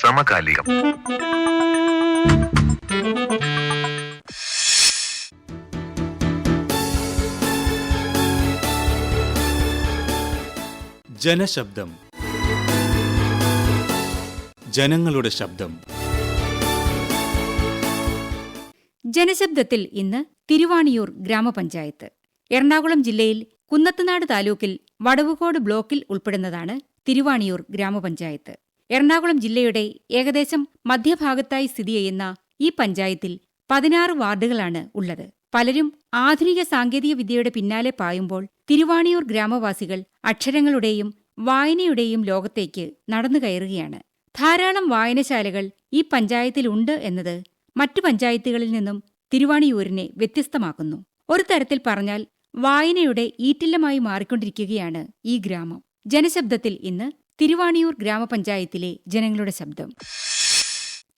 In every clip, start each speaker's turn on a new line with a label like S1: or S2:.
S1: സമകാലികം.
S2: ജനശബ്ദം. ജനങ്ങളുടെ ശബ്ദം.
S3: ജനശബ്ദത്തിൽ ഇന്ന് തിരുവാണിയൂർ ഗ്രാമപഞ്ചായത്ത്. എറണാകുളം ജില്ലയിൽ കുന്നത്തുനാട് താലൂക്കിൽ വടവുകോട് ബ്ലോക്കിൽ ഉൾപ്പെടുന്നതാണ് തിരുവാണിയൂർ ഗ്രാമപഞ്ചായത്ത്. എറണാകുളം ജില്ലയുടെ ഏകദേശം മധ്യഭാഗത്തായി സ്ഥിതി ചെയ്യുന്ന ഈ പഞ്ചായത്തിൽ 16 വാർഡുകളാണ് ഉള്ളത്. പലരും ആധുനിക സാങ്കേതിക വിദ്യയുടെ പിന്നാലെ പായുമ്പോൾ തിരുവാണിയൂർ ഗ്രാമവാസികൾ അക്ഷരങ്ങളുടെയും വായനയുടെയും ലോകത്തേക്ക് നടന്നു കയറുകയാണ്. ധാരാളം വായനശാലകൾ ഈ പഞ്ചായത്തിലുണ്ട് എന്നത് മറ്റു പഞ്ചായത്തുകളിൽ നിന്നും തിരുവാണിയൂരിനെ വ്യത്യസ്തമാക്കുന്നു. ഒരു തരത്തിൽ പറഞ്ഞാൽ വായനയുടെ ഈറ്റില്ലമായി മാറിക്കൊണ്ടിരിക്കുകയാണ് ഈ ഗ്രാമം. ജനശബ്ദത്തിൽ ഇന്ന് തിരുവാണിയൂർ ഗ്രാമപഞ്ചായത്തിലെ ജനങ്ങളുടെ ശബ്ദം.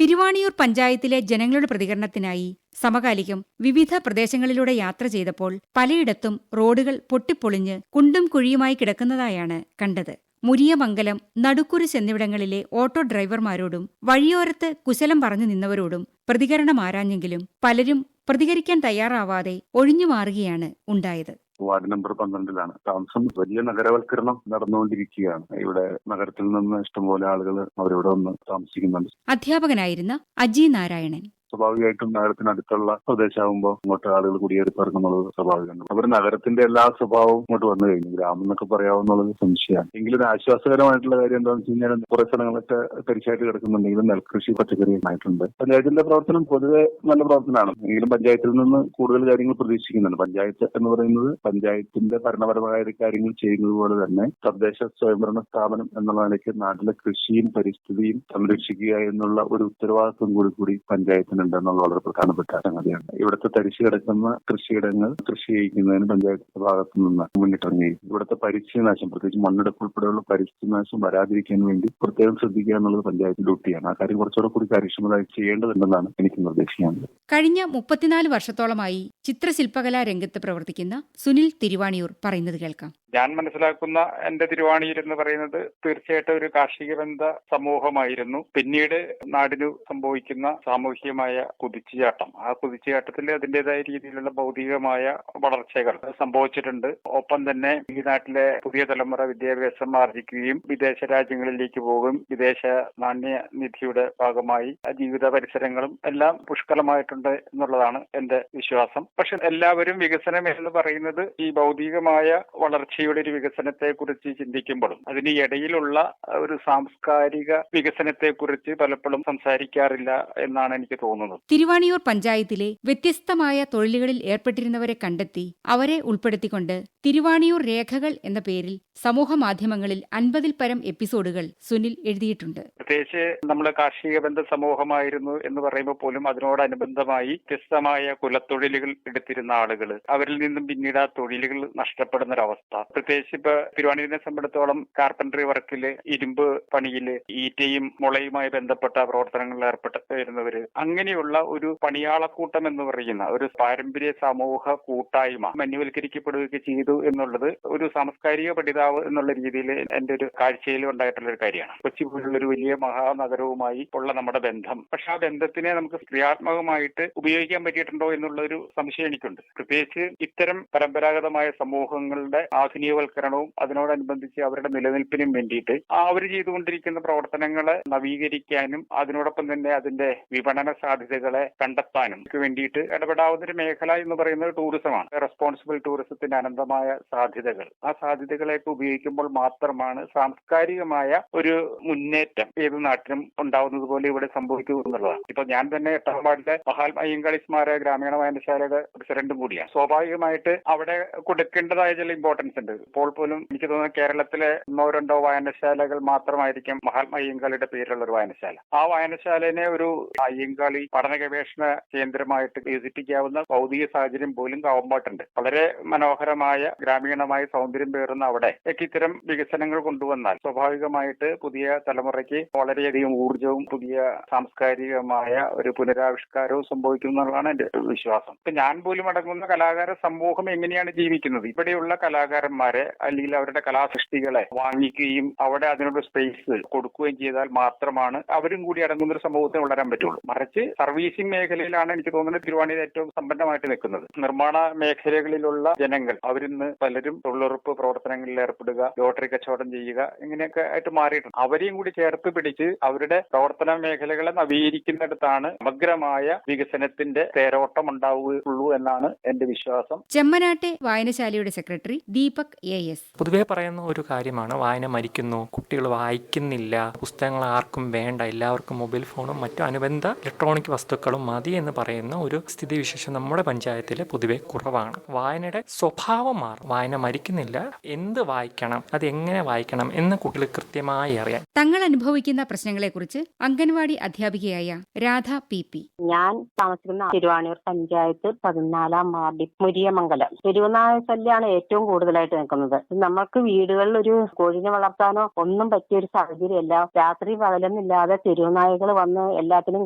S3: തിരുവാണിയൂർ പഞ്ചായത്തിലെ ജനങ്ങളുടെ പ്രതികരണത്തിനായി സമകാലികം വിവിധ പ്രദേശങ്ങളിലൂടെ യാത്ര ചെയ്തപ്പോൾ പലയിടത്തും റോഡുകൾ പൊട്ടിപ്പൊളിഞ്ഞ് കുണ്ടും കുഴിയുമായി കിടക്കുന്നതായാണ് കണ്ടത്. മുരിയമംഗലം, നടുക്കുരിശ് എന്നിവിടങ്ങളിലെ ഓട്ടോ ഡ്രൈവർമാരോടും വഴിയോരത്ത് കുശലം പറഞ്ഞു നിന്നവരോടും പ്രതികരണമാരാഞ്ഞെങ്കിലും പലരും പ്രതികരിക്കാൻ തയ്യാറാവാതെ ഒഴിഞ്ഞുമാറുകയാണ് ഉണ്ടായത്.
S4: വാർഡ് നമ്പർ 12 താമസം. വലിയ നഗരവൽക്കരണം നടന്നുകൊണ്ടിരിക്കുകയാണ്. ഇവിടെ നഗരത്തിൽ നിന്ന് ഇഷ്ടംപോലെ ആളുകൾ അവരിവിടെ വന്ന് താമസിക്കുന്നുണ്ട്.
S3: അധ്യാപകനായിരുന്ന അജി നാരായണൻ.
S4: സ്വാഭാവികമായിട്ടും നഗരത്തിനടുത്തുള്ള പ്രദേശമാകുമ്പോൾ ഇങ്ങോട്ട് ആളുകൾ കുടിയേറി പറക്കുന്നുള്ളത് സ്വാഭാവികമാണ്. അവർ നഗരത്തിന്റെ എല്ലാ സ്വഭാവവും ഇങ്ങോട്ട് വന്നു കഴിഞ്ഞു. ഗ്രാമം എന്നൊക്കെ പറയാവുന്നുള്ളത് സംശയമാണ്. എങ്കിലും ഒരു ആശ്വാസകരമായിട്ടുള്ള കാര്യം എന്താണെന്ന് വെച്ച് കഴിഞ്ഞാൽ കുറെ സ്ഥലങ്ങളൊക്കെ തരിശായിട്ട് കിടക്കുന്നുണ്ടെങ്കിലും നെൽകൃഷി പച്ചക്കറിയുമായിട്ടുണ്ട്. പഞ്ചായത്തിന്റെ പ്രവർത്തനം പൊതുവെ നല്ല പ്രവർത്തനമാണ്. എങ്കിലും പഞ്ചായത്തിൽ നിന്ന് കൂടുതൽ കാര്യങ്ങൾ പ്രതീക്ഷിക്കുന്നുണ്ട്. പഞ്ചായത്ത് എന്ന് പറയുന്നത് പഞ്ചായത്തിന്റെ ഭരണപരമായ കാര്യങ്ങൾ ചെയ്യുന്നത് പോലെ തന്നെ തദ്ദേശ സ്വയംഭരണ സ്ഥാപനം എന്നുള്ള നിലയ്ക്ക് നാട്ടിലെ കൃഷിയും പരിസ്ഥിതിയും സംരക്ഷിക്കുക എന്നുള്ള ഒരു ഉത്തരവാദിത്വം കൂടി പഞ്ചായത്തിന് ഉണ്ടെന്നുള്ള വളരെ പ്രധാനപ്പെട്ട സംഗതിയാണ്. ഇവിടുത്തെ തരിശു കിടക്കുന്ന കൃഷിയിടങ്ങൾ കൃഷി ചെയ്യിക്കുന്നതിന് പഞ്ചായത്തിന്റെ ഭാഗത്തു നിന്ന് മുന്നിട്ടിറങ്ങി ഇവിടുത്തെ പരിസ്ഥിതിനാശം, പ്രത്യേകിച്ച് മണ്ണെടുപ്പ് ഉൾപ്പെടെയുള്ള പരിസ്ഥിതിനാശം വരാതിരിക്കാൻ വേണ്ടി പ്രത്യേകം ശ്രദ്ധിക്കുക എന്നുള്ളത് പഞ്ചായത്ത് ഡ്യൂട്ടിയാണ്. ആ കാര്യം കുറച്ചുകൂടെ കൂടി കാര്യക്ഷമമായി ചെയ്യേണ്ടതുണ്ടെന്നാണ് എനിക്ക് നിർദ്ദേശിക്കുന്നത്.
S3: കഴിഞ്ഞ 34 വർഷത്തോളമായി ചിത്രശില്പകലാ രംഗത്ത് പ്രവർത്തിക്കുന്ന സുനിൽ തിരുവാണിയൂർ പറയുന്നത് കേൾക്കാം.
S5: ഞാൻ മനസ്സിലാക്കുന്ന എന്റെ തിരുവാണിയൂർ എന്ന് പറയുന്നത് തീർച്ചയായിട്ടും ഒരു കാർഷിക ബന്ധ സമൂഹമായിരുന്നു. പിന്നീട് നാടിനു സംഭവിക്കുന്ന സാമൂഹികമായ കുതിച്ചുചാട്ടം, ആ കുതിച്ചുചാട്ടത്തിൽ അതിന്റേതായ രീതിയിലുള്ള ഭൗതികമായ വളർച്ചകൾ സംഭവിച്ചിട്ടുണ്ട്. ഒപ്പം തന്നെ ഈ നാട്ടിലെ പുതിയ തലമുറ വിദ്യാഭ്യാസം ആർജിക്കുകയും വിദേശ രാജ്യങ്ങളിലേക്ക് പോകുകയും വിദേശ നാണ്യനിധിയുടെ ഭാഗമായി ജീവിത പരിസരങ്ങളും എല്ലാം പുഷ്കലമായിട്ടുണ്ട് എന്നുള്ളതാണ് എന്റെ വിശ്വാസം. പക്ഷെ എല്ലാവരും വികസനം എന്ന് പറയുന്നത് ഈ ഭൗതികമായ വളർച്ചയുടെ ഒരു വികസനത്തെ കുറിച്ച് ചിന്തിക്കുമ്പോഴും അതിന് ഇടയിലുള്ള ഒരു സാംസ്കാരിക വികസനത്തെ കുറിച്ച് പലപ്പോഴും സംസാരിക്കാറില്ല എന്നാണ് എനിക്ക് തോന്നുന്നത്.
S3: തിരുവാണിയൂർ പഞ്ചായത്തിലെ വ്യത്യസ്തമായ തൊഴിലുകളിൽ ഏർപ്പെട്ടിരുന്നവരെ കണ്ടെത്തി അവരെ ഉൾപ്പെടുത്തിക്കൊണ്ട് തിരുവാണിയൂർ രേഖകൾ എന്ന പേരിൽ സമൂഹ മാധ്യമങ്ങളിൽ 50-ൽ പരം എപ്പിസോഡുകൾ സുനിൽ എഴുതിയിട്ടുണ്ട്.
S5: പ്രത്യേകിച്ച് നമ്മൾ കാർഷിക ബന്ധ സമൂഹമായിരുന്നു എന്ന് പറയുമ്പോൾ പോലും അതിനോടനുബന്ധമായി വ്യത്യസ്തമായ കുലത്തൊഴിലുകൾ എടുത്തിരുന്ന ആളുകൾ, അവരിൽ നിന്നും പിന്നീട് ആ തൊഴിലുകൾ നഷ്ടപ്പെടുന്ന ഒരവസ്ഥ. പ്രത്യേകിച്ച് ഇപ്പൊ തിരുവാണിയൂരിനെ സംബന്ധിച്ചിടത്തോളം കാർപ്പൻട്രി വർക്കില്, ഇരുമ്പ് പണിയില്, ഈറ്റയും മുളയുമായി ബന്ധപ്പെട്ട പ്രവർത്തനങ്ങളിൽ ഏർപ്പെട്ടിരുന്നവര്, അങ്ങനെയുള്ള ഒരു പണിയാളക്കൂട്ടം എന്ന് പറയുന്ന ഒരു പാരമ്പര്യ സമൂഹ കൂട്ടായ്മ മന്യവൽക്കരിക്കപ്പെടുകയൊക്കെ ചെയ്തു എന്നുള്ളത് ഒരു സാംസ്കാരിക പഠിതാവ് എന്നുള്ള രീതിയിൽ എന്റെ ഒരു കാഴ്ചയിൽ ഉണ്ടായിട്ടുള്ള ഒരു കാര്യമാണ്. കൊച്ചി പോലുള്ള ഒരു വലിയ മഹാനഗരവുമായി ഉള്ള നമ്മുടെ ബന്ധം, പക്ഷെ ആ ബന്ധത്തിനെ നമുക്ക് ക്രിയാത്മകമായിട്ട് ഉപയോഗിക്കാൻ പറ്റിയിട്ടുണ്ടോ എന്നുള്ള ഒരു സംശയം എനിക്കുണ്ട്. പ്രത്യേകിച്ച് ഇത്തരം പരമ്പരാഗതമായ സമൂഹങ്ങളുടെ ആധുനികവൽക്കരണവും അതിനോടനുബന്ധിച്ച് അവരുടെ നിലനിൽപ്പിനും വേണ്ടിയിട്ട് അവർ ചെയ്തുകൊണ്ടിരിക്കുന്ന പ്രവർത്തനങ്ങളെ നവീകരിക്കാനും അതിനോടൊപ്പം തന്നെ അതിന്റെ വിപണന സാധ്യതകളെ കണ്ടെത്താനും വേണ്ടിയിട്ട് ഇടപെടാവുന്ന ഒരു മേഖല എന്ന് പറയുന്നത് ടൂറിസമാണ്. റെസ്പോൺസിബിൾ ടൂറിസത്തിന്റെ അനന്തമായ സാധ്യതകൾ, ആ സാധ്യതകളെയൊക്കെ ഉപയോഗിക്കുമ്പോൾ മാത്രമാണ് സാംസ്കാരികമായ ഒരു മുന്നേറ്റം ഏത് നാട്ടിലും ഉണ്ടാവുന്നത് പോലെ ഇവിടെ സംഭവിക്കൂ എന്നുള്ളതാണ്. ഇപ്പൊ ഞാൻ തന്നെ 8ാം വാർഡിലെ മഹാത്മാ അയ്യങ്കാളി സ്മാരക ഗ്രാമീണ വായനശാലയുടെ പ്രസിഡന്റും കൂടിയാണ്. സ്വാഭാവികമായിട്ട് അവിടെ കൊടുക്കേണ്ടതായ ചില ഇമ്പോർട്ടൻസ് ഉണ്ട്. ഇപ്പോൾ പോലും എനിക്ക് തോന്നുന്നു കേരളത്തിലെ 1-2 വായനശാലകൾ മാത്രമായിരിക്കും മഹാത്മാ അയ്യങ്കാളിയുടെ പേരിലുള്ള ഒരു വായനശാല. ആ വായനശാലനെ ഒരു അയ്യങ്കാളി പഠന ഗവേഷണ കേന്ദ്രമായിട്ട് വികസിപ്പിക്കാവുന്ന ഭൗതിക സാഹചര്യം പോലും കാവുമ്പാട്ടുണ്ട്. വളരെ മനോഹരമായ ഗ്രാമീണമായ സൗന്ദര്യം പേറുന്ന അവിടെ ഇത്തരം വികസനങ്ങൾ കൊണ്ടുവന്നാൽ സ്വാഭാവികമായിട്ട് പുതിയ തലമുറയ്ക്ക് വളരെയധികം ഊർജവും പുതിയ സാംസ്കാരികമായ ഒരു പുനരാവിഷ്കാരവും സംഭവിക്കും എന്നുള്ളതാണ് എന്റെ വിശ്വാസം. ഇപ്പൊ ഞാൻ പോലും അടങ്ങുന്ന കലാകാര സമൂഹം എങ്ങനെയാണ് ജീവിക്കുന്നത്? ഇവിടെയുള്ള കലാകാരന്മാരെ അല്ലെങ്കിൽ അവരുടെ കലാസൃഷ്ടികളെ വാങ്ങിക്കുകയും അവിടെ അതിനോട് സ്പേസ് കൊടുക്കുകയും ചെയ്താൽ മാത്രമാണ് അവരും കൂടി അടങ്ങുന്ന ഒരു സമൂഹത്തിന് വളരാൻ പറ്റുള്ളൂ. മറിച്ച് സർവീസിംഗ് മേഖലയിലാണ് എനിക്ക് തോന്നുന്നത് തിരുവാണിയിൽ ഏറ്റവും സമ്പന്നമായിട്ട് നിൽക്കുന്നത്. നിർമ്മാണ മേഖലകളിലുള്ള ജനങ്ങൾ അവരിന്ന് പലരും തൊഴിലുറപ്പ് പ്രവർത്തനങ്ങളിൽ ഏർപ്പെടുക, ലോട്ടറി കച്ചവടം ചെയ്യുക, ഇങ്ങനെയൊക്കെ ആയിട്ട് മാറിയിട്ടുണ്ട്. അവരെയും കൂടി ചേർത്ത് പിടിച്ച് അവരുടെ പ്രവർത്തന മേഖലകളെ നവീകരിക്കുന്നിടത്താണ് സമഗ്രമായ വികസനത്തിന്റെ തേരോട്ടം ഉണ്ടാവുകയുള്ളൂ എന്നാണ് എന്റെ വിശ്വാസം.
S3: ചെമ്മനാട്ടെ വായനശാലയുടെ സെക്രട്ടറി ദീപക് AS
S1: പൊതുവെ പറയുന്ന ഒരു കാര്യമാണ് വായന മരിക്കുന്നു, കുട്ടികൾ വായിക്കുന്നില്ല, പുസ്തകങ്ങൾ ആർക്കും വേണ്ട, എല്ലാവർക്കും മൊബൈൽ ഫോണും മറ്റു അനുബന്ധ ഇലക്ട്രോണിക് വസ്തുക്കളും മതി എന്ന് പറയുന്ന ഒരു സ്ഥിതിവിശേഷം നമ്മുടെ പഞ്ചായത്തിൽ പൊതുവെ കുറവാണ്. വായനയുടെ സ്വഭാവം മാറും. വായന മരിക്കുന്നില്ല, എന്ത് വായിക്കണം, അത് എങ്ങനെ വായിക്കണം എന്ന് കുട്ടികൾ കൃത്യമായി അറിയാൻ.
S3: തങ്ങൾ അനുഭവിക്കുന്ന പ്രശ്നങ്ങളെക്കുറിച്ച് അംഗൻവാടി അധ്യാപികയായ രാധ PP.
S6: ഞാൻ താമസിക്കുന്ന തിരുവാണിയൂർ പഞ്ചായത്ത് 14-ാം വാർഡിൽ മുരിയമംഗലം തെരുവുനായ ശല്യമാണ് ഏറ്റവും കൂടുതലായിട്ട് നിൽക്കുന്നത്. നമുക്ക് വീടുകളിൽ ഒരു കോഴിനെ വളർത്താനോ ഒന്നും പറ്റിയ ഒരു സാഹചര്യമല്ല. രാത്രി പകലൊന്നില്ലാതെ തെരുവുനായകൾ വന്ന് എല്ലാത്തിനും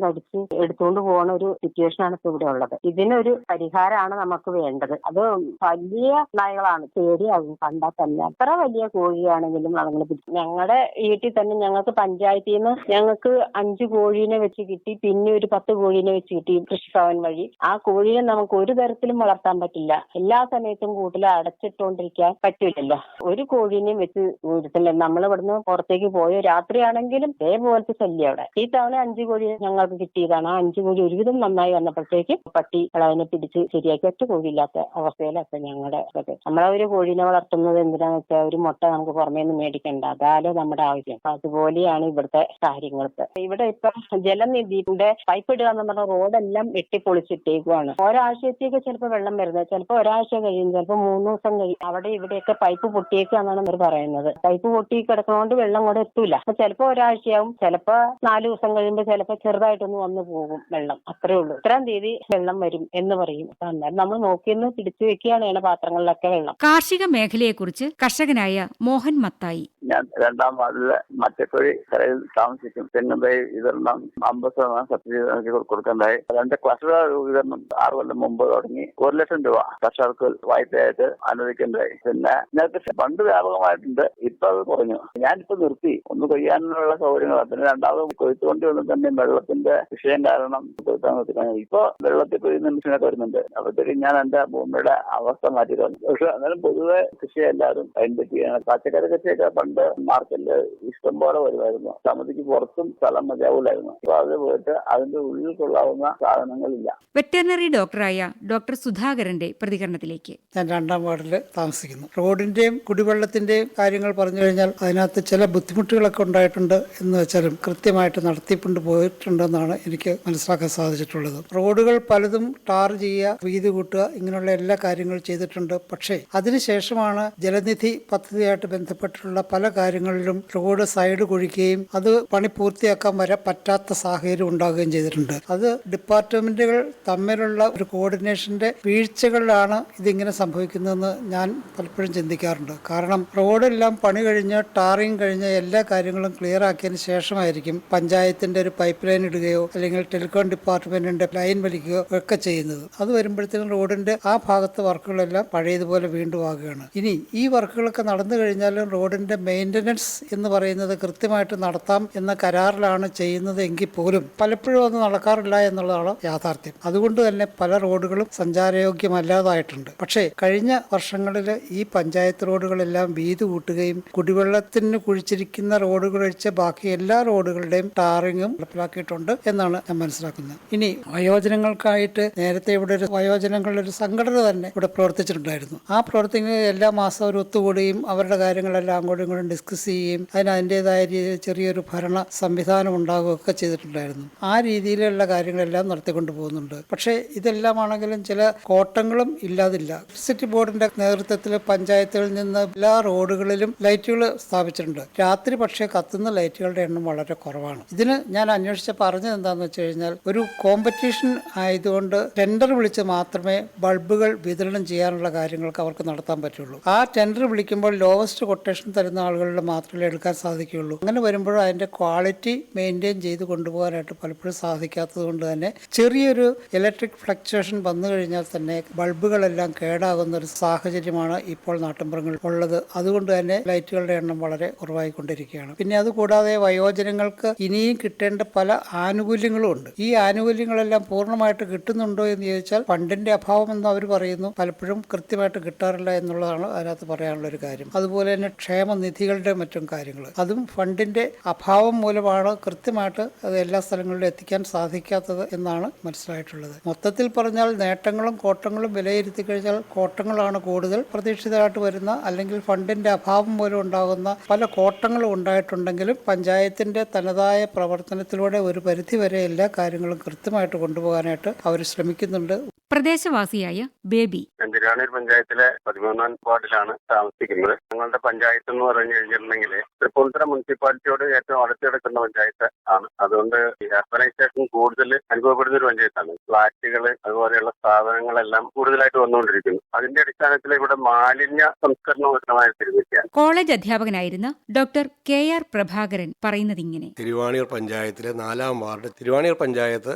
S6: കടിച്ച് എടുത്തുകൊണ്ട് പോകുന്ന ഒരു സിറ്റുവേഷനാണ് ഇപ്പൊ ഇവിടെ ഉള്ളത്. ഇതിനൊരു പരിഹാരമാണ് നമുക്ക് വേണ്ടത്. അത് വലിയ നായകളാണ്, പേടിയാകും കണ്ടാൽ തന്നെ. അത്ര വലിയ കോഴിയാണെങ്കിലും അതുങ്ങൾ പിടിക്കും. ഞങ്ങളുടെ വീട്ടിൽ തന്നെ ഞങ്ങൾക്ക് പഞ്ചായത്തിൽ നിന്ന് ഞങ്ങൾക്ക് 5 കോഴീനെ വെച്ച് കിട്ടി, പിന്നെ ഒരു 10 കോഴീനെ വെച്ച് കിട്ടി കൃഷിഭവൻ വഴി. ആ കോഴീനെ നമുക്ക് ഒരു തരത്തിലും വളർത്താൻ പറ്റില്ല. എല്ലാ സമയത്തും കൂട്ടിൽ അടച്ചിട്ടുകൊണ്ടിരിക്കാൻ പറ്റില്ലല്ലോ. ഒരു കോഴീനെയും വെച്ച് വീട്ടില്ല. നമ്മൾ ഇവിടുന്ന് പുറത്തേക്ക് പോയോ രാത്രിയാണെങ്കിലും ഇതേപോലത്തെ ശല്യം അവിടെ. ഈ തവണ 5 കോഴി ഞങ്ങൾക്ക് കിട്ടിയതാണ്. ആ 5 കോഴി ഒരുവിധം നന്നായി വന്നപ്പോഴത്തേക്ക് പട്ടി അതിനെ പിടിച്ച് ശരിയാക്കി ഒറ്റ കോഴിയില്ലാത്ത അവസ്ഥയിലൊക്കെ ഞങ്ങളുടെ നമ്മളെ ഒരു കോഴീനെ വളർത്തുന്നത് എന്തിനാന്ന് വെച്ചാൽ ഒരു മുട്ട നമുക്ക് പുറമേ നിന്ന് മേടിക്കണ്ട, അതാലോ നമ്മുടെ ആവശ്യം. അതുപോലെയാണ് ഇവിടുത്തെ കാര്യങ്ങൾ. ഇവിടെ ഇപ്പൊ ജലനിധിയുടെ പൈപ്പ് ഇടുക എന്ന് പറഞ്ഞ റോഡെല്ലാം വെട്ടിപ്പൊളിച്ചിട്ടേക്കുവാണ്. ഒരാഴ്ചത്തേക്ക് ചിലപ്പോൾ വെള്ളം വരുന്നത്, ചിലപ്പോൾ ഒരാഴ്ച കഴിയും, ചിലപ്പോൾ 3 ദിവസം കഴിയും. അവിടെ ഇവിടെയൊക്കെ പൈപ്പ് പൊട്ടിയേക്കാന്നാണ് അവർ പറയുന്നത്. പൈപ്പ് പൊട്ടി കിടക്കുന്നതുകൊണ്ട് വെള്ളം കൂടെ എത്തൂല. അപ്പൊ ചിലപ്പോൾ ഒരാഴ്ചയാവും, ചിലപ്പോ 4 ദിവസം കഴിയുമ്പോൾ ചിലപ്പോൾ ചെറുതായിട്ടൊന്ന് വന്നു പോകും വെള്ളം. അത്രേ ഉള്ളൂ. ഇത്രാം തീയതി വെള്ളം വരും എന്ന് പറയും. അന്നേരം നമ്മൾ നോക്കിയെന്ന് പിടിച്ചു വെക്കുകയാണ് പാത്രങ്ങളിലൊക്കെ വെള്ളം.
S3: കാർഷിക മേഖലയെക്കുറിച്ച് കർഷകനായ മോഹൻ മത്തായി.
S7: ഞാൻ 2-ാം വാർഡിലെ മറ്റക്കൊഴി കരയിൽ താമസിക്കും. തെങ്ങും തൈ വിതരണം 50% സബ്സിഡി കൊടുക്കുന്നതായി 2 ക്ലസ്റ്റർ വിതരണം 6 കൊല്ലം മുമ്പ് തുടങ്ങി 1 ലക്ഷം രൂപ കർഷകർക്ക് വായ്പയായിട്ട് അനുവദിക്കുന്നതായി. പിന്നെ നേരത്തെ ഫണ്ട് വ്യാപകമായിട്ടുണ്ട്, ഇപ്പൊ അത് കുറഞ്ഞു. ഞാനിപ്പോ നിർത്തി. ഒന്ന് കൊയ്യാനുള്ള സൗകര്യങ്ങൾ, പിന്നെ രണ്ടാമത് കൊയ്ത്തുകൊണ്ടി വന്ന് തന്നെ വെള്ളത്തിന്റെ വിഷയം കാരണം കൊയ്ത്താൻ നിർത്തിക്കാൻ. ഇപ്പൊ വെള്ളത്തിൽ കൊയ്യുന്ന മെഷീനൊക്കെ വരുന്നുണ്ട്. അപ്പോഴത്തേക്ക് ഞാൻ എന്റെ ഭൂമിയുടെ അവസ്ഥ മാറ്റി കളഞ്ഞു. പക്ഷെ എന്നാലും പൊതുവെ കൃഷി എല്ലാവരും അതിനെപ്പറ്റിയാണ്. പച്ചക്കറി കൃഷിയൊക്കെ പണ്ട് മാർക്കറ്റില് ഇഷ്ടം പോലെ വരുമായിരുന്നു. സമിതിക്ക് പുറത്തും സ്ഥലം മതിയാവൂലായിരുന്നു. അപ്പൊ അത് പോയിട്ട് അതിന്റെ ഉള്ളിൽ കൊള്ളാവുന്ന സാധനങ്ങളില്ല.
S3: വെറ്ററിനറി ഡോക്ടറായ ഡോക്ടർ സുധാകരന്റെ പ്രതികരണത്തിലേക്ക്.
S8: ഞാൻ 2-ാം വാർഡിൽ താമസിക്കുന്നു. റോഡിന്റെയും കുടിവെള്ളത്തിന്റെയും കാര്യങ്ങൾ പറഞ്ഞു കഴിഞ്ഞാൽ അതിനകത്ത് ചില ബുദ്ധിമുട്ടുകളൊക്കെ ഉണ്ടായിട്ടുണ്ട് എന്ന് വെച്ചാലും കൃത്യമായിട്ട് നടത്തിക്കൊണ്ട് പോയിട്ടുണ്ടെന്നാണ് എനിക്ക് മനസ്സിലാക്കാൻ സാധിച്ചിട്ടുള്ളത്. റോഡുകൾ പലതും ടാർ ചെയ്യുക, വീതി കൂട്ടുക, ഇങ്ങനെയുള്ള എല്ലാ കാര്യങ്ങളും ചെയ്തിട്ടുണ്ട്. പക്ഷേ അതിനുശേഷമാണ് ജലനിധി പദ്ധതിയായിട്ട് ബന്ധപ്പെട്ടിട്ടുള്ള പല കാര്യങ്ങളിലും റോഡ് സൈഡ് കുഴിക്കുകയും അത് പണി പൂർത്തിയാക്കാൻ വരെ പറ്റാത്ത സാഹചര്യം ഉണ്ടാകുകയും ചെയ്തിട്ടുണ്ട്. അത് ഡിപ്പാർട്ട്മെന്റുകൾ തമ്മിലുള്ള ഒരു കോർഡിനേഷന്റെ വീഴ്ചകളിലാണ് ഇതിങ്ങനെ സംഭവിക്കുന്നതെന്ന് ഞാൻ പലപ്പോഴും ചിന്തിക്കാറുണ്ട്. കാരണം റോഡെല്ലാം പണി കഴിഞ്ഞ് ടാറിങ് കഴിഞ്ഞ് എല്ലാ കാര്യങ്ങളും ക്ലിയർ ആക്കിയതിന് ശേഷമായിരിക്കും പഞ്ചായത്തിന്റെ ഒരു പൈപ്പ് ലൈൻ ഇടുകയോ അല്ലെങ്കിൽ ടെലികോം ഡിപ്പാർട്ട്മെന്റിന്റെ ലൈൻ വലിക്കുകയോ ഒക്കെ ചെയ്യുന്നത്. അത് വരുമ്പോഴത്തേക്കും റോഡിന്റെ ആ ഭാഗത്തെ വർക്കുകളെല്ലാം പഴയതുപോലെ വീണ്ടും ആകുകയാണ്. ഇനി ഈ വർക്കുകളൊക്കെ നടന്നു കഴിഞ്ഞാലും റോഡിന്റെ മെയിൻ്റനൻസ് എന്ന് പറയുന്നത് കൃത്യമായിട്ട് നടത്താം എന്ന കരാറിലാണ് ചെയ്യുന്നത് എങ്കിൽ പോലും പലപ്പോഴും അത് നടക്കാറില്ല എന്നുള്ളതാണ് യാഥാർത്ഥ്യം. അതുകൊണ്ട് തന്നെ പല റോഡുകളും സഞ്ചാരയോഗ്യമല്ലാതായിട്ടുണ്ട്. പക്ഷേ കഴിഞ്ഞ വർഷങ്ങളിൽ ഈ പഞ്ചായത്ത് റോഡുകളെല്ലാം വീതി കൂട്ടുകയും കുടിവെള്ളത്തിന് കുഴിച്ചിരിക്കുന്ന റോഡുകൾ ഒഴിച്ച് ബാക്കി എല്ലാ റോഡുകളുടെയും ടാറിങ്ങും നടപ്പിലാക്കിയിട്ടുണ്ട് എന്നാണ് ഞാൻ മനസ്സിലാക്കുന്നത്. ഇനി വയോജനങ്ങൾക്കായിട്ട് നേരത്തെ ഇവിടെ ഒരു വയോജനങ്ങളുടെ ഒരു സംഘടന തന്നെ ഇവിടെ പ്രവർത്തിച്ചിട്ടുണ്ടായിരുന്നു. ആ പ്രവർത്തനങ്ങൾ എല്ലാ മാസവും ഒരു ഒത്തുകൂടുകയും അവരുടെ കാര്യങ്ങളെല്ലാം അങ്ങോട്ടും ഇങ്ങോട്ടും ഡിസ്കസ് ചെയ്യുകയും അതിന് അതിൻ്റെതായ രീതിയിൽ ചെറിയൊരു ഭരണ സംവിധാനം ഉണ്ടാകുകയൊക്കെ ചെയ്തിട്ടുണ്ടായിരുന്നു. ആ രീതിയിലുള്ള കാര്യങ്ങളെല്ലാം നടത്തിക്കൊണ്ട് പോകുന്നുണ്ട്. പക്ഷേ ഇതെല്ലാമാണെങ്കിലും ചില കോട്ടങ്ങളും ഇല്ലാതില്ല. ഇലക്ട്രിസിറ്റി ബോർഡിന്റെ നേതൃത്വത്തിൽ പഞ്ചായത്തുകളിൽ നിന്ന് എല്ലാ റോഡുകളിലും ലൈറ്റുകൾ സ്ഥാപിച്ചിട്ടുണ്ട്. രാത്രി പക്ഷേ കത്തുന്ന ലൈറ്റുകളുടെ എണ്ണം വളരെ കുറവാണ്. ഇതിന് ഞാൻ അന്വേഷിച്ച് പറഞ്ഞത് എന്താണെന്ന് വെച്ച് കഴിഞ്ഞാൽ ഒരു കോമ്പറ്റീഷൻ ആയതുകൊണ്ട് ടെൻഡർ വിളിച്ച് മാത്രമേ ബൾബുകൾ വിതരണം ചെയ്യാനുള്ള കാര്യങ്ങൾക്ക് അവർക്ക് നടത്താൻ പറ്റുള്ളൂ. ആ ടെൻഡർ വിളിക്കുമ്പോൾ ലോവസ്റ്റ് കൊട്ടേഷൻ തരുന്ന ആളുകളുടെ മാത്രമേ എടുക്കാൻ സാധിക്കുകയുള്ളൂ. അങ്ങനെ വരുമ്പോൾ അതിൻ്റെ ക്വാളിറ്റി മെയിൻറ്റെയിൻ ചെയ്ത് കൊണ്ടുപോകാനായിട്ട് പലപ്പോഴും സാധിക്കാത്തത് കൊണ്ട് തന്നെ ചെറിയൊരു ഇലക്ട്രിക് ഫ്ലക്ച്വേഷൻ വന്നു കഴിഞ്ഞാൽ തന്നെ ബൾബുകളെല്ലാം കേടാകുന്ന ഒരു സാഹചര്യമാണ് ഇപ്പോൾ നാട്ടിൻപുറങ്ങളിൽ ഉള്ളത്. അതുകൊണ്ട് തന്നെ ലൈറ്റുകളുടെ എണ്ണം വളരെ കുറവായിക്കൊണ്ടിരിക്കുകയാണ്. പിന്നെ അതുകൂടാതെ വയോജനങ്ങൾക്ക് ഇനിയും കിട്ടേണ്ട പല ആനുകൂല്യങ്ങളും ഉണ്ട്. ഈ ആനുകൂല്യങ്ങളെല്ലാം പൂർണ്ണമായിട്ട് കിട്ടുന്നുണ്ടോ എന്ന് ചോദിച്ചാൽ ഫണ്ടിന്റെ അഭാവം എന്ന് അവർ പറയുന്നു. പലപ്പോഴും കൃത്യമായിട്ട് കിട്ടാറില്ല എന്നുള്ളതാണ് അതിനകത്ത് പറയാനുള്ള ഒരു കാര്യം. അതുപോലെ തന്നെ ക്ഷേമനിധികളുടെ മറ്റും കാര്യങ്ങൾ, അതും ഫണ്ടിന്റെ അഭാവം മൂലമാണ് കൃത്യമായിട്ട് അത് എല്ലാ സ്ഥലങ്ങളിലും എത്തിക്കാൻ സാധിക്കാത്തത് എന്നാണ് മനസ്സിലായിട്ടുള്ളത്. മൊത്തത്തിൽ പറഞ്ഞാൽ നേട്ടങ്ങളും കോട്ടങ്ങളും വിലയിരുത്തി കഴിഞ്ഞാൽ കോട്ടങ്ങളാണ് കൂടുതൽ പ്രതീക്ഷിതമായിട്ട് വരുന്ന, അല്ലെങ്കിൽ ഫണ്ടിന്റെ അഭാവം മൂലം ഉണ്ടാകുന്ന പല കോട്ടങ്ങളും ഉണ്ടായിട്ടുണ്ടെങ്കിലും പഞ്ചായത്തിന്റെ തനതായ പ്രവർത്തനത്തിലൂടെ ഒരു പരിധിവരെ എല്ലാ കാര്യങ്ങളും കൃത്യമായിട്ട് കൊണ്ടുപോകാനായിട്ട് അവർ ശ്രമിക്കുന്നുണ്ട്.
S3: പ്രദേശവാസിയായ ബേബി.
S9: തിരുവാണിയൂർ പഞ്ചായത്തിലെ 13-ാം വാർഡിലാണ് താമസിക്കുന്നത്. ഞങ്ങളുടെ പഞ്ചായത്ത് എന്ന് പറഞ്ഞു കഴിഞ്ഞിട്ടുണ്ടെങ്കിൽ തൃപ്പൂണിത്തുറ മുനിസിപ്പാലിറ്റിയോട് ഏറ്റവും അടുത്ത് കിടക്കുന്ന പഞ്ചായത്ത് ആണ്. അതുകൊണ്ട് അർബനൈസേഷൻ കൂടുതൽ അനുഭവപ്പെടുന്ന ഒരു പഞ്ചായത്താണ്. ഫ്ളാറ്റുകൾ അതുപോലെയുള്ള സ്ഥാപനങ്ങളെല്ലാം കൂടുതലായിട്ട് വന്നുകൊണ്ടിരിക്കുന്നു. അതിന്റെ അടിസ്ഥാനത്തിൽ ഇവിടെ മാലിന്യ സംസ്കരണം ഉത്തരമായി തിരുവയ്ക്കുകയാണ്.
S3: കോളേജ് അധ്യാപകനായിരുന്ന ഡോക്ടർ KR പ്രഭാകരൻ പറയുന്നതിങ്ങനെ.
S10: തിരുവാണിയൂർ പഞ്ചായത്തിലെ 4-ാം വാർഡ്. തിരുവാണിയൂർ പഞ്ചായത്ത്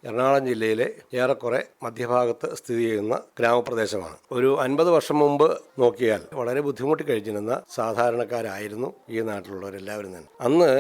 S10: എറണാകുളം ജില്ലയിലെ ഏറെക്കുറെ മധ്യഭാഗത്ത് സ്ഥിതി ചെയ്യുന്ന ഗ്രാമപ്രദേശമാണ്. ഒരു 50 വർഷം മുമ്പ് നോക്കിയാൽ വളരെ ബുദ്ധിമുട്ടി കഴിഞ്ഞിരുന്ന സാധാരണക്കാരായിരുന്നു ഈ നാട്ടിലുള്ളവരെല്ലാവരും തന്നെ. അന്ന്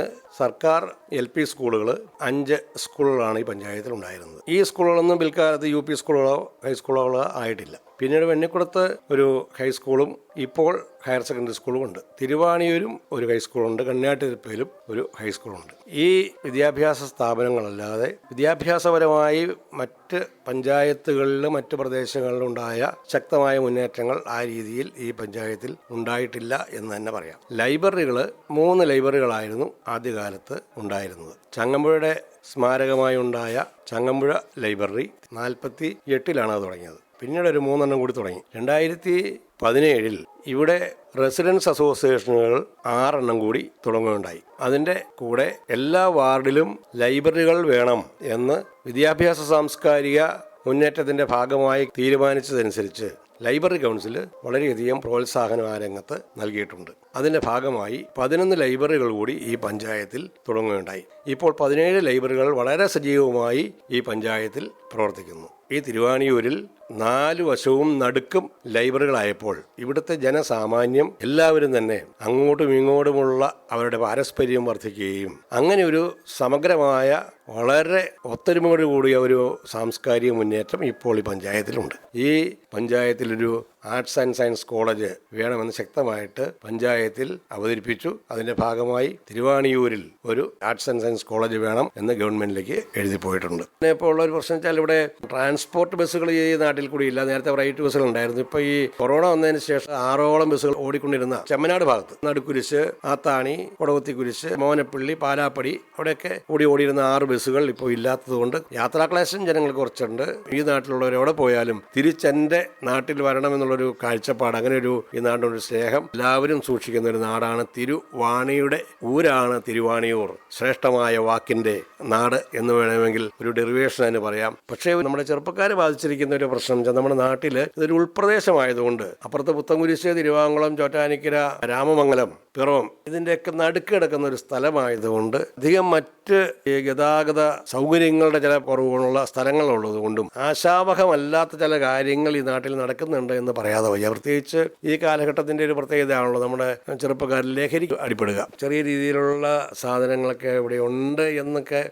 S10: സർക്കാർ LP സ്കൂളുകൾ 5 സ്കൂളുകളാണ് ഈ പഞ്ചായത്തിൽ ഉണ്ടായിരുന്നത്. ഈ സ്കൂളുകളൊന്നും പിൽക്കാലത്ത് UP സ്കൂളുകളോ ഹൈസ്കൂളുകളോ ആയിട്ടില്ല. പിന്നീട് വെണ്ണിക്കുളത്ത് ഒരു ഹൈസ്കൂളും ഇപ്പോൾ ഹയർ സെക്കൻഡറി സ്കൂളും ഉണ്ട്. തിരുവാണിയൂരും ഒരു ഹൈസ്കൂളുണ്ട്. കണ്യാട്ടിരിപ്പയിലും ഒരു ഹൈസ്കൂളുണ്ട്. ഈ വിദ്യാഭ്യാസ സ്ഥാപനങ്ങളല്ലാതെ വിദ്യാഭ്യാസപരമായി മറ്റ് പഞ്ചായത്തുകളിലും മറ്റ് പ്രദേശങ്ങളിലും ഉണ്ടായ ശക്തമായ മുന്നേറ്റങ്ങൾ ആ രീതിയിൽ ഈ പഞ്ചായത്തിൽ ഉണ്ടായിട്ടില്ല എന്ന് തന്നെ പറയാം. ലൈബ്രറികൾ 3 ലൈബ്രറികളായിരുന്നു ആദ്യകാലത്ത് ഉണ്ടായിരുന്നത്. ചങ്ങമ്പുഴയുടെ സ്മാരകമായി ഉണ്ടായ ചങ്ങമ്പുഴ ലൈബ്രറി 48-ലാണ് അത് തുടങ്ങിയത്. പിന്നീട് ഒരു 3 എണ്ണം കൂടി തുടങ്ങി. 2017 ഇവിടെ റെസിഡൻസ് അസോസിയേഷനുകൾ 6 എണ്ണം കൂടി തുടങ്ങുകയുണ്ടായി. അതിൻ്റെ കൂടെ എല്ലാ വാർഡിലും ലൈബ്രറികൾ വേണം എന്ന് വിദ്യാഭ്യാസ സാംസ്കാരിക മുന്നേറ്റത്തിൻ്റെ ഭാഗമായി തീരുമാനിച്ചതനുസരിച്ച് ലൈബ്രറി കൗൺസിൽ വളരെയധികം പ്രോത്സാഹനം ആ രംഗത്ത് നൽകിയിട്ടുണ്ട്. അതിൻ്റെ ഭാഗമായി 11 ലൈബ്രറികൾ കൂടി ഈ പഞ്ചായത്തിൽ തുടങ്ങുകയുണ്ടായി. ഇപ്പോൾ 17 ലൈബ്രറികൾ വളരെ സജീവമായി ഈ പഞ്ചായത്തിൽ പ്രവർത്തിക്കുന്നു. ഈ തിരുവാണിയൂരിൽ 4 വശവും നടുക്കും ലൈബ്രറികളായപ്പോൾ ഇവിടുത്തെ ജനസാമാന്യം എല്ലാവരും തന്നെ അങ്ങോട്ടും ഇങ്ങോട്ടുമുള്ള അവരുടെ പാരസ്പര്യം വർദ്ധിക്കുകയും അങ്ങനെ ഒരു സമഗ്രമായ വളരെ ഒത്തൊരുമയോട് കൂടിയ ഒരു സാംസ്കാരിക മുന്നേറ്റം ഇപ്പോൾ ഈ പഞ്ചായത്തിലുണ്ട്. ഈ പഞ്ചായത്തിലൊരു ആർട്സ് ആൻഡ് സയൻസ് കോളേജ് വേണമെന്ന് ശക്തമായിട്ട് പഞ്ചായത്തിൽ അവതരിപ്പിച്ചു. അതിന്റെ ഭാഗമായി തിരുവാണിയൂരിൽ ഒരു ആർട്സ് ആൻഡ് സയൻസ് കോളേജ് വേണം എന്ന് ഗവൺമെന്റിലേക്ക് എഴുതി പോയിട്ടുണ്ട്. ഇപ്പോൾ ഉള്ള ഒരു പ്രശ്നം വെച്ചാൽ ഇവിടെ ട്രാൻസ്പോർട്ട് ബസ്സുകൾ ഈ നാട്ടിൽ കൂടി ഇല്ല. നേരത്തെ റൈറ്റ് ബസ്സുകൾ ഉണ്ടായിരുന്നു. ഇപ്പോൾ ഈ കൊറോണ വന്നതിന് ശേഷം 6ഓളം ബസ്സുകൾ ഓടിക്കൊണ്ടിരുന്ന ചെമ്മനാട് ഭാഗത്ത് നടുക്കുരിശ്, ആത്താണി, കൊടകുത്തിക്കുരിശ്, മോനപ്പള്ളി, പാലാപ്പടി അവിടെയൊക്കെ ഓടിയിരുന്ന 6 ബസ്സുകൾ ഇപ്പോൾ ഇല്ലാത്തതുകൊണ്ട് യാത്രാക്ലേശം ജനങ്ങൾ കുറച്ചുണ്ട്. ഈ നാട്ടിലുള്ളവർ എവിടെ പോയാലും തിരിച്ചെന്റെ നാട്ടിൽ വരണമെന്നുള്ളൊരു കാഴ്ചപ്പാട്, അങ്ങനെ ഒരു ഈ നാടിനൊരു സ്നേഹം എല്ലാവരും സൂക്ഷിക്കുന്ന ഒരു നാടാണ്. തിരുവാണിയുടെ ഊരാണ് തിരുവാണിയൂർ. ശ്രേഷ്ഠമായ വാക്കിന്റെ നാട് എന്ന് വേണമെങ്കിൽ ഒരു ഡെറിവേഷൻ അതിന് പറയാം. പക്ഷേ നമ്മുടെ ചെറുപ്പക്കാരെ ബാധിച്ചിരിക്കുന്ന ഒരു പ്രശ്നം വെച്ചാൽ നമ്മുടെ നാട്ടിൽ ഇതൊരു ഉൾപ്രദേശമായതുകൊണ്ട് അപ്പുറത്ത് പുത്തൻകുരിശ്, തിരുവാങ്കുളം, ചോറ്റാനിക്കര, രാമമംഗലം, പിറവം ഇതിൻ്റെയൊക്കെ നടുക്ക് കിടക്കുന്ന ഒരു സ്ഥലമായതുകൊണ്ട് അധികം മറ്റ് ഗതാഗത സൗകര്യങ്ങളുടെ ചില കുറവുകളുള്ള സ്ഥലങ്ങളുള്ളത് കൊണ്ടും ആശാവഹമല്ലാത്ത ചില കാര്യങ്ങൾ ഈ നാട്ടിൽ നടക്കുന്നുണ്ട് എന്ന് പറയാതെ വയ്യ. പ്രത്യേകിച്ച് ഈ കാലഘട്ടത്തിൻ്റെ ഒരു പ്രത്യേകതയാണല്ലോ നമ്മുടെ ചെറുപ്പക്കാരിൽ ലഹരിക്ക് അടിപ്പെടുക. ചെറിയ രീതിയിലുള്ള സാധനങ്ങളൊക്കെ ഇവിടെ ഉണ്ട് എന്നൊക്കെ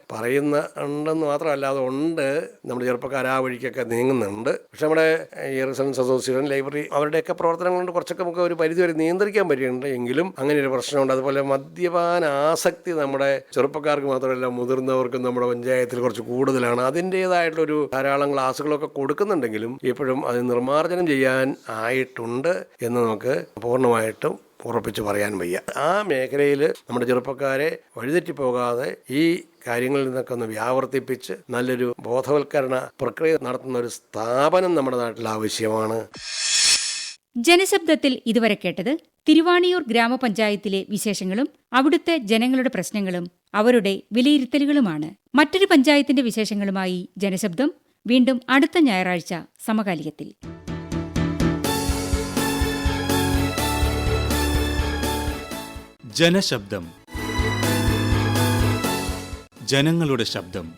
S10: ഉണ്ടെന്ന് മാത്രമല്ല, അതുണ്ട്. നമ്മുടെ ചെറുപ്പക്കാർ ആ വഴിക്കൊക്കെ നീങ്ങുന്നുണ്ട്. പക്ഷെ നമ്മുടെ ഈ റെസിഡൻസ് അസോസിയേഷൻ, ലൈബ്രറി അവരുടെയൊക്കെ പ്രവർത്തനം കൊണ്ട് കുറച്ചൊക്കെ നമുക്ക് ഒരു പരിധി വരെ നിയന്ത്രിക്കാൻ പറ്റുന്നുണ്ട്. എങ്കിലും അങ്ങനെ ഒരു പ്രശ്നമുണ്ട്. അതുപോലെ മദ്യപാന ആസക്തി നമ്മുടെ ചെറുപ്പക്കാർക്ക് മാത്രമല്ല മുതിർന്നവർക്കും നമ്മുടെ പഞ്ചായത്തിൽ കുറച്ച് കൂടുതലാണ്. അതിൻ്റെതായിട്ടുള്ളൊരു ധാരാളം ക്ലാസ്സുകളൊക്കെ കൊടുക്കുന്നുണ്ടെങ്കിലും ഇപ്പോഴും അത് നിർമ്മാർജ്ജനം ചെയ്യാൻ ആയിട്ടുണ്ട് എന്ന് നമുക്ക് പൂർണ്ണമായിട്ടും ഉറപ്പിച്ച് പറയാൻ വയ്യ. ആ മേഖലയിൽ നമ്മുടെ ചെറുപ്പക്കാരെ വഴിതെറ്റിപ്പോകാതെ ഈ കാര്യങ്ങളിൽ നിന്നൊക്കെ ഒന്ന് വ്യാവർത്തിപ്പിച്ച് നല്ലൊരു ബോധവൽക്കരണ പ്രക്രിയ നടത്തുന്ന ഒരു സ്ഥാപനം നമ്മുടെ നാട്ടിൽ ആവശ്യമാണ്.
S3: ജനശബ്ദത്തിൽ ഇതുവരെ കേട്ടത് തിരുവാണിയൂർ ഗ്രാമപഞ്ചായത്തിലെ വിശേഷങ്ങളും അവിടുത്തെ ജനങ്ങളുടെ പ്രശ്നങ്ങളും അവരുടെ വിലയിരുത്തലുകളുമാണ്. മറ്റൊരു പഞ്ചായത്തിന്റെ വിശേഷങ്ങളുമായി ജനശബ്ദം വീണ്ടും അടുത്ത ഞായറാഴ്ച സമകാലികത്തിൽ.
S2: ജനശബ്ദം. ജനങ്ങളുടെ ശബ്ദം.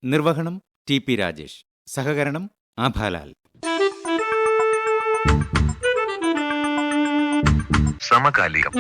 S11: നിർവഹണം ടി.പി. രാജേഷ്. സഹകരണം ആഭാലാൽ.
S12: സമകാലികം.